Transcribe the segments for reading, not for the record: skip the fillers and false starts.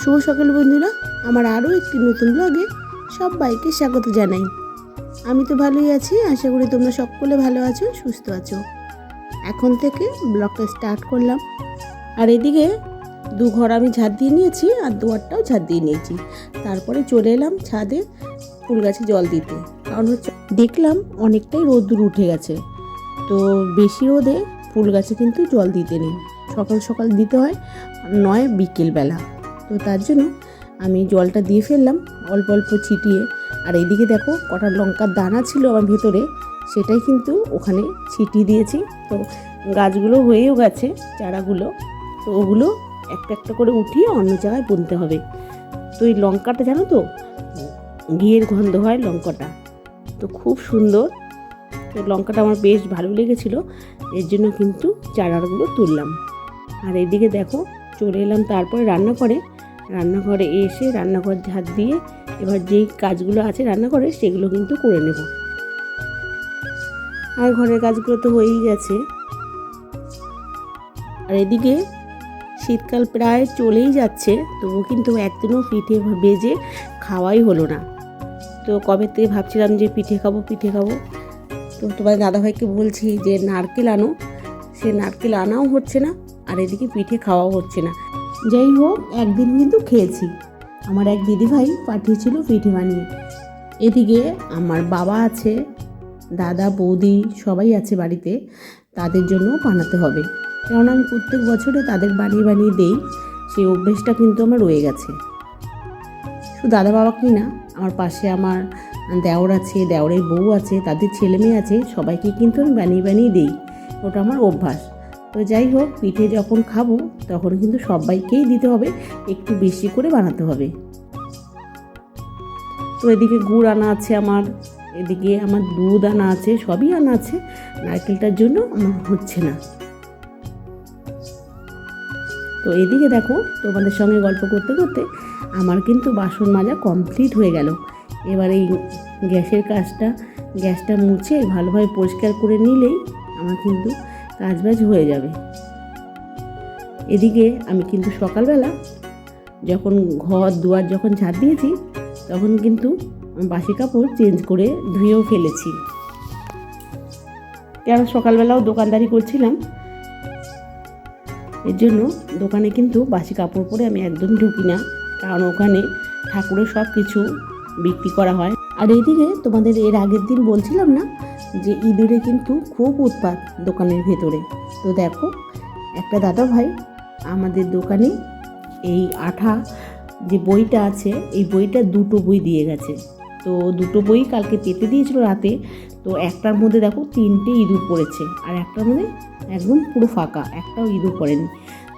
শুভ সকাল বন্ধুরা, আমার আরও একটি নতুন ব্লগে সবাইকে স্বাগত জানাই। আমি তো ভালোই আছি, আশা করি তোমরা সকলে ভালো আছো, সুস্থ আছো। এখন থেকে ব্লগটা স্টার্ট করলাম। আর এদিকে দু ঘর আমি ঝাড় দিয়ে নিয়েছি আর দুয়ারটাও ঝাড় দিয়ে নিয়েছি। তারপরে চলে এলাম ছাদে ফুল গাছে জল দিতে। কারণ হচ্ছে দেখলাম অনেকটাই রোদ্দুর উঠে গেছে, তো বেশি রোদে ফুল গাছে কিন্তু জল দিতে নেই, সকাল সকাল দিতে হয়, নয় বিকেলবেলা। তো তার জন্য আমি জলটা দিয়ে ফেললাম অল্প অল্প ছিটিয়ে। আর এইদিকে দেখো কটা লঙ্কার দানা ছিল আমার ভেতরে, সেটাই কিন্তু ওখানে ছিটিয়ে দিয়েছি। তো গাছগুলো হয়েও গেছে চারাগুলো, তো ওগুলো একটা একটা করে উঠিয়ে অন্য জায়গায় বুনতে হবে। তো এই লঙ্কাটা জানো তো, ঘিয়ের গন্ধ হয় লঙ্কাটা, তো খুব সুন্দর। তো লঙ্কাটা আমার বেশ ভালো লেগেছিলো, এর জন্য কিন্তু চারাগুলো তুললাম। আর এইদিকে দেখো চলে এলাম তারপরে রান্নাঘরে এসে রান্নাঘর ঝাড় দিয়ে এবার যেই কাজগুলো আছে রান্নাঘরে সেগুলো কিন্তু করে নেব। আর ঘরের কাজগুলো তো হয়েই গেছে। আর এদিকে শীতকাল প্রায় চলেই যাচ্ছে, তবু কিন্তু একদিনও পিঠে ভেজে খাওয়াই হলো না। তো কবে থেকে ভাবছিলাম যে পিঠে খাবো। তো তোমার দাদাভাইকে বলছি যে নারকেল আনো, সে নারকেল আনাও হচ্ছে না, আর এদিকে পিঠে খাওয়াও হচ্ছে না। যাই হোক, একদিন কিন্তু খেয়েছি, আমার এক দিদিভাই পাঠিয়েছিল পিঠে বানিয়ে। এদিকে আমার বাবা আছে, দাদা বৌদি সবাই আছে বাড়িতে, তাদের জন্য বানাতে হবে। কারণ আমি প্রত্যেক বছরে তাদের বানিয়ে বানিয়ে দেই, সেই অভ্যেসটা কিন্তু আমার রয়ে গেছে। শুধু দাদা বাবাকেই না, আমার পাশে আমার দেওর আছে, দেওরের বউ আছে, তাদের ছেলে মেয়ে আছে, সবাইকে কিন্তু আমি বানিয়ে বানিয়ে দিই, ওটা আমার অভ্যাস। তো যাই হোক, পিঠে যখন খাবো তখন কিন্তু সবাইকেই দিতে হবে, একটু বেশি করে বানাতে হবে। তো এদিকে গুড় আনা আছে আমার, এদিকে আমার দুধ আনা আছে, সবই আনা আছে, নারকেলটার জন্য আমার হচ্ছে না। তো এদিকে দেখো তোমাদের সঙ্গে গল্প করতে করতে আমার কিন্তু বাসন মাজা কমপ্লিট হয়ে গেল। এবার এই গ্যাসটা মুছে ভালোভাবে পরিষ্কার করে নিলেই আমার কিন্তু কাজবাজ হয়ে যাবে। এদিকে আমি কিন্তু সকালবেলা যখন ঘর দুয়ার যখন ঝাড় দিয়েছি তখন কিন্তু বাসি কাপড় চেঞ্জ করে ধুয়েও ফেলেছি। কারণ সকালবেলাও দোকানদারি করছিলাম, এর জন্য দোকানে কিন্তু বাসি কাপড় পরে আমি একদম ঢুকি না, কারণ ওখানে ঠাকুরের সব কিছু বিক্রি করা হয়। আর এইদিকে তোমাদের এর আগের দিন বলছিলাম না যে ইঁদুরে কিন্তু খুব উৎপাত দোকানের ভেতরে। তো দেখো একটা দাদা ভাই আমাদের দোকানে এই আঠা যে বইটা আছে, এই বইটা দুটো বই দিয়ে গেছে। তো দুটো বই কালকে পেতে দিয়েছিল রাতে, তো একটার মধ্যে দেখো 3টে ইঁদুর পড়েছে, আর একটার মধ্যে একদম পুরো ফাঁকা, একটাও ইঁদুর পড়েনি।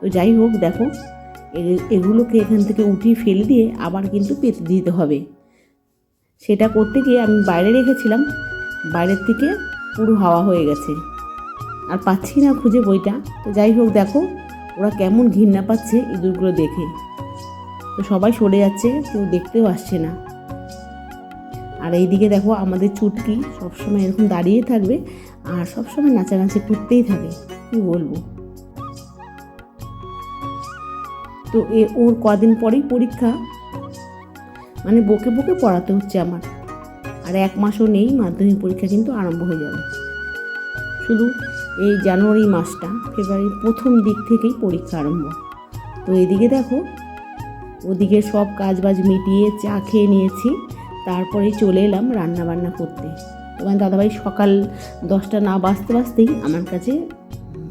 তো যাই হোক দেখো, এগুলোকে এখান থেকে উঠিয়ে ফেলে দিয়ে আবার কিন্তু পেতে দিতে হবে। সেটা করতে গিয়ে আমি বাইরে রেখেছিলাম, বাইরের থেকে পুরো হাওয়া হয়ে গেছে, আর পাচ্ছি না খুঁজে বইটা। তো যাই হোক দেখো ওরা কেমন ঘৃণা পাচ্ছে ইঁদুরগুলো দেখে, তো সবাই সরে যাচ্ছে, কেউ দেখতেও আসছে না। আর এইদিকে দেখো আমাদের চুটকি সবসময় এরকম দাঁড়িয়ে থাকবে আর সবসময় নাচানাচি করতেই থাকে, কি বলবো। তো ওর কদিন পরেই পরীক্ষা, মানে বকে বকে পড়াতে হচ্ছে আমার। আর 1 মাসও নেই, মাধ্যমিক পরীক্ষা কিন্তু আরম্ভ হয়ে যাবে। শুধু এই জানুয়ারি মাসটা, ফেব্রুয়ারির প্রথম দিক থেকেই পরীক্ষা আরম্ভ। তো এদিকে দেখো ওদিকে সব কাজবাজ মিটিয়ে চা খেয়ে নিয়েছি, তারপরে চলে এলাম রান্না বান্না করতে। তোমার দাদাভাই সকাল 10টা না বাজতেই আমার কাছে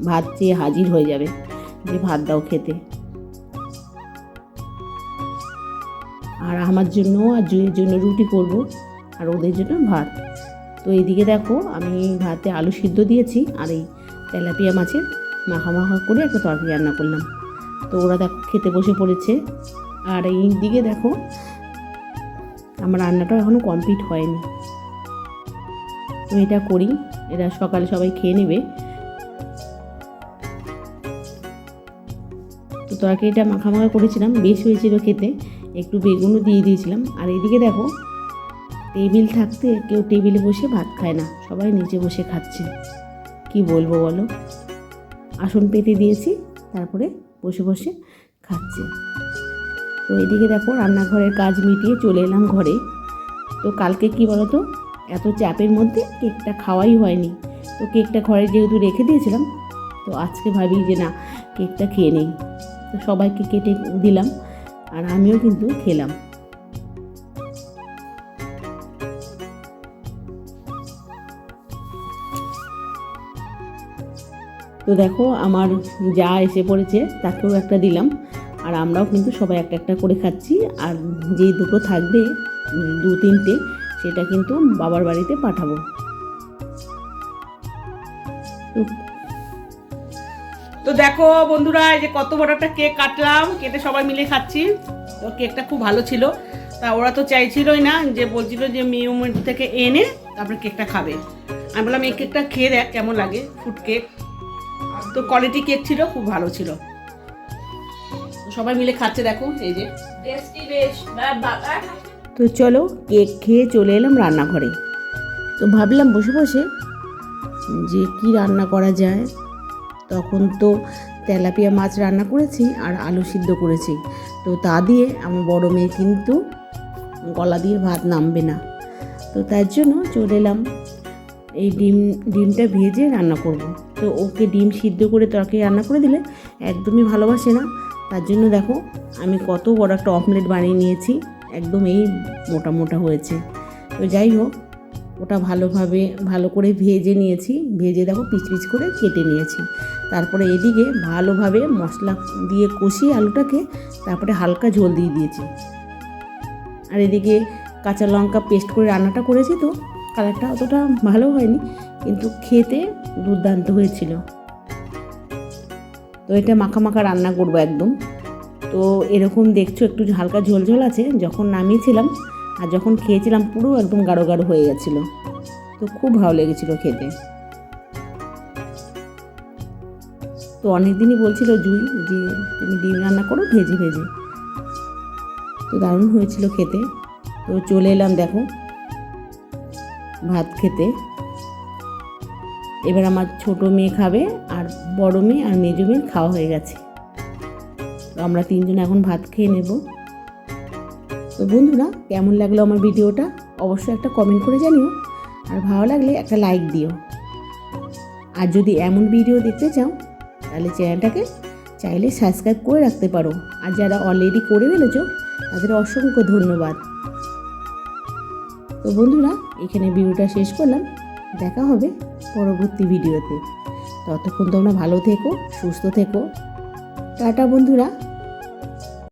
ভাত চেয়ে হাজির হয়ে যাবে, যে ভাত দাও খেতে। আর আমার জন্য আর জুয়ের জন্য রুটি করব, আর ওদের জন্য ভাত। তো এইদিকে দেখো আমি ভাতে আলু সিদ্ধ দিয়েছি, আর এই তেলাপিয়া মাছের মাখা করে একটা তরকারি রান্না করলাম। তো ওরা দেখো খেতে বসে পড়েছে। আর এই দিকে দেখো আমার রান্নাটাও এখনও কমপ্লিট হয়নি, তো এটা করি, এরা সকালে সবাই খেয়ে নেবে। তো তরকারিটা মাখা করেছিলাম, বেশ হয়েছিল খেতে, একটু বেগুনও দিয়ে দিয়েছিলাম। আর এদিকে দেখো টেবিল থাকতে কেউ টেবিলে বসে ভাত খায় না, সবাই নিচে বসে খাচ্ছে, কি বলবো বলো। আসন পেতে দিয়েছি, তারপরে বসে বসে খাচ্ছে। তো এদিকে দেখো রান্নাঘরের কাজ মিটিয়ে চলে এলাম ঘরে। তো কালকে কি বলো তো, এত চাপের মধ্যে কেকটা খাওয়াই হয়নি। তো কেকটা ঘরে যেহেতু রেখে দিয়েছিলাম, তো আজকে ভাবি যে না, কেকটা খেয়ে নেই। তো সবাইকে কেটে দিলাম আর আমিও কিন্তু খেলাম। তো দেখো আমার যা এসে পড়েছে, তাকেও একটা দিলাম আর আমরাও কিন্তু সবাই একটা একটা করে খাচ্ছি। আর যেই দুটো থাকবে 2-3টে, সেটা কিন্তু বাবার বাড়িতে পাঠাবো। তো দেখো বন্ধুরা, এই যে কত বড় একটা কেক কাটলাম, কেটে সবাই মিলে খাচ্ছি। তো কেকটা খুব ভালো ছিল। তা ওরা তো চাইছিলই না, যে বলছিল যে মিউমেন্ট থেকে এনে তারপরে কেকটা খাবে। আমি বললাম এই কেকটা খেয়ে দেখ কেমন লাগে, ফুড কেক। তো কোয়ালিটি কেক ছিল, খুব ভালো ছিল। তো সবাই মিলে খাচ্ছে দেখো, এই যে। তো চলো কেক খেয়ে চলে এলাম রান্নাঘরে। তো ভাবলাম বসে বসে যে কি রান্না করা যায়। তখন তো তেলাপিয়া মাছ রান্না করেছি আর আলু সিদ্ধ করেছি। তো তা দিয়ে আমার বড় মেয়ে কিন্তু গলা দিয়ে ভাত নামবে না। তো তার জন্য চলে এলাম এই ডিমটা ভেজে রান্না করব। তো ওকে ডিম সিদ্ধ করে তরকারি রান্না করে দিলে একদমই ভালোবাসে না। তার জন্য দেখো আমি কত বড় একটা অমলেট বানিয়ে নিয়েছি, একদম এই মোটা মোটা হয়েছে। তো যাই হোক, ওটা ভালো করে ভেজে নিয়েছি। ভেজে দেখো পিচ পিচ করে কেটে নিয়েছি। তারপরে এদিকে ভালোভাবে মশলা দিয়ে কষিয়ে আলুটাকে, তারপরে হালকা ঝোল দিয়ে দিয়েছি। আর এদিকে কাঁচা লঙ্কা পেস্ট করে রান্নাটা করেছি। তো কালারটা অতটা ভালো হয়নি, কিন্তু খেতে দুর্দান্ত হয়েছিল। তো এটা মাখা মাখা রান্না করবো একদম। তো এরকম দেখছো একটু হালকা ঝোল ঝোল আছে। যখন নামিয়েছিলাম আর যখন খেয়েছিলাম পুরো একদম গাঢ় গাঢ় হয়ে গেছিলো। তো খুব ভালো লেগেছিলো খেতে। তো অনেক দিনই বলছিল জুই যে তুমি ডিম রান্না করো ভেজে ভেজে। তো দারুণ হয়েছিল খেতে। তো চলে এলাম দেখো ভাত খেতে। এবার আমার ছোট মেয়ে খাবে আর বড় মেয়ে আর মেজো মেয়ের খাওয়া হয়ে গেছে। তো আমরা 3জন এখন ভাত খেয়ে নেব। তো বন্ধুরা, কেমন লাগলো আমার ভিডিওটা অবশ্যই একটা কমেন্ট করে জানিও। আর ভালো লাগলে একটা লাইক দিও। আর যদি এমন ভিডিও দেখতে চাও তাহলে চ্যানেলটাকে চাইলে সাবস্ক্রাইব করে রাখতে পারো। আর যারা অলরেডি করে ফেলেছো তাদের অসংখ্য ধন্যবাদ। তো বন্ধুরা, এখানে ভিডিওটা শেষ করলাম। দেখা হবে পরবর্তী ভিডিওতে। ততক্ষণ তোমরা ভালো থেকো, সুস্থ থেকো। টাটা বন্ধুরা।